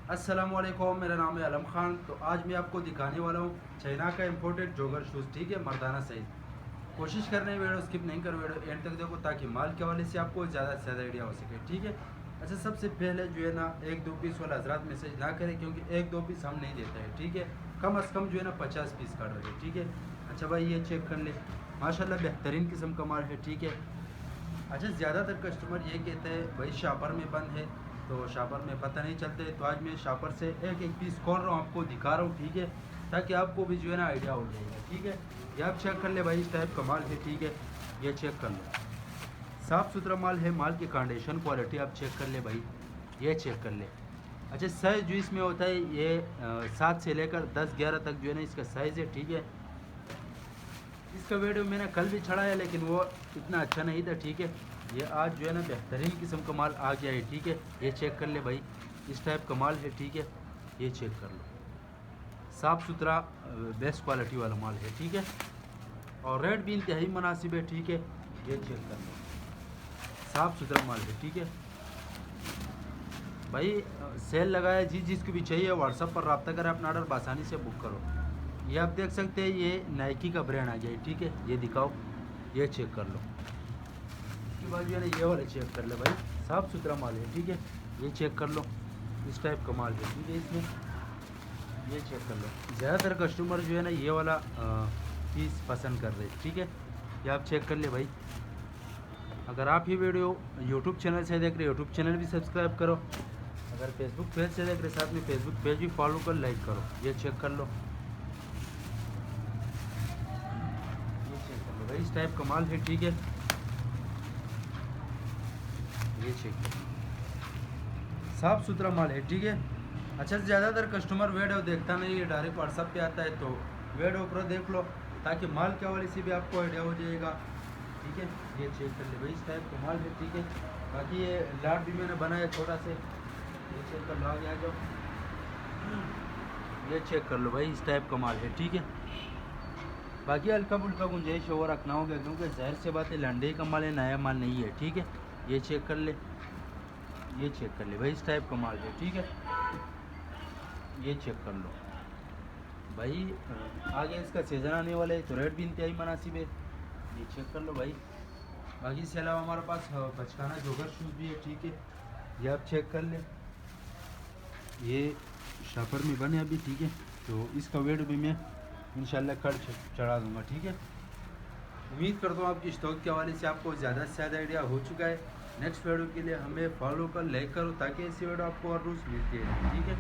अस्सलामुअलैकुम, मेरा नाम है आलम ख़ान। तो आज मैं आपको दिखाने वाला हूँ चाइना का इम्पोर्टेड जॉगर शूज़, ठीक है, मर्दाना साइज़। कोशिश करने वीडियो स्किप नहीं करो, वीडियो एंड तक देखो ताकि माल के हवाले से आपको ज़्यादा से ज़्यादा आइडिया हो सके, ठीक है। अच्छा, सबसे पहले जो है ना 1-2 पीस वाला हजरात मैसेज ना करें, क्योंकि 1-2 पीस हम नहीं देते हैं, ठीक है। कम अज़ कम जो है ना 50 पीस काट रहे हैं, ठीक है। अच्छा भाई, ये चेक कर ले, माशाल्लाह बेहतरीन किस्म का माल है, ठीक है। अच्छा, ज़्यादातर कस्टमर ये कहते हैं भाई शापर में बंद है, तो शापर में पता नहीं चलते। तो आज मैं शापर से एक एक पीस खोल रहा हूँ, आपको दिखा रहा हूँ, ठीक है, ताकि आपको भी जो है ना आइडिया हो जाएगा, ठीक है। ये आप चेक कर ले भाई, इस टाइप का माल है, ठीक है। ये चेक कर लो, साफ़ सुथरा माल है, माल की कंडीशन क्वालिटी आप चेक कर ले भाई, ये चेक कर ले। अच्छा, साइज़ जो इसमें होता है ये 7 से लेकर 10-11 तक जो है ना इसका साइज़ है, ठीक है। इसका वीडियो मैंने कल भी चढ़ाया, लेकिन वो इतना अच्छा नहीं था, ठीक है। ये आज जो है ना बेहतरीन किस्म का माल आ गया है, ठीक है। ये चेक कर ले भाई, इस टाइप का माल है, ठीक है। ये चेक कर लो, साफ़ सुथरा बेस्ट क्वालिटी वाला माल है, ठीक है। और रेट भी इंतहाई मुनासिब है, ठीक है। ये चेक कर लो, साफ़ सुथरा माल है, ठीक है भाई। सेल लगाया, जिस जिसको भी चाहिए व्हाट्सअप पर रब्ता करें, अपना ऑर्डर आसानी से बुक करो। ये आप देख सकते हैं, ये नाइकी का ब्रांड आ गया है, ठीक है। ये दिखाओ, ये चेक कर लो। उसके बाद जो है ना ये वाले चेक कर ले भाई, साफ़ सुथरा माल है, ठीक है। ये चेक कर लो, इस टाइप का माल है, ठीक है। इसमें ये चेक कर लो, ज़्यादातर कस्टमर जो है ना ये वाला पीस पसंद कर रहे हैं, ठीक है। ये आप चेक कर ले भाई। अगर आप ये वीडियो यूट्यूब चैनल से देख रहे, यूट्यूब चैनल भी सब्सक्राइब करो। अगर फेसबुक पेज से देख रहे, साथ में फेसबुक पेज भी फॉलो कर, लाइक करो। ये चेक कर लो, ये चेक कर लो भाई, इस टाइप का माल है, ठीक है। ये चेक कर लो, साफ़ सुथरा माल है, ठीक है। अच्छा, ज़्यादातर कस्टमर वीडियो देखता नहीं है, डायरेक्ट व्हाट्सअप पे आता है, तो वीडियो पर देख लो ताकि माल के हवाले से भी आपको आइडिया हो जाएगा, ठीक है। ये चेक कर ले भाई, इस टाइप का माल है, ठीक है। बाकी ये लाट भी मैंने बनाया छोटा से, ये चेक कर लो, आगे आ जाओ। ये चेक कर लो भाई, इस टाइप का माल है, ठीक है। बाकी हल्का फुल्का गुंजाइश और रखना होगा, क्योंकि जाहिर से बात है लंडे का माल है, नया माल नहीं है, ठीक है। ये चेक कर ले, ये चेक कर ले भाई, इस टाइप का माल है, ठीक है। ये चेक कर लो भाई, आगे इसका सीज़न आने वाला है, तो रेट भी इंतहाई मुनासिब है। ये चेक कर लो भाई। बाकी इसके अलावा हमारे पास बचकाना जोगर शूज़ भी है, ठीक है। ये आप चेक कर ले, ये शापर में बने अभी, ठीक है। तो इसका वेट भी मैं इंशाल्लाह कल चढ़ा दूँगा, ठीक है। उम्मीद करता हूँ आपकी स्टॉक के हवाले से आपको ज़्यादा से ज़्यादा आइडिया हो चुका है। नेक्स्ट वीडियो के लिए हमें फॉलो कर, लाइक करो, ताकि ऐसी वीडियो आपको हर रोज़ मिलती है, ठीक है।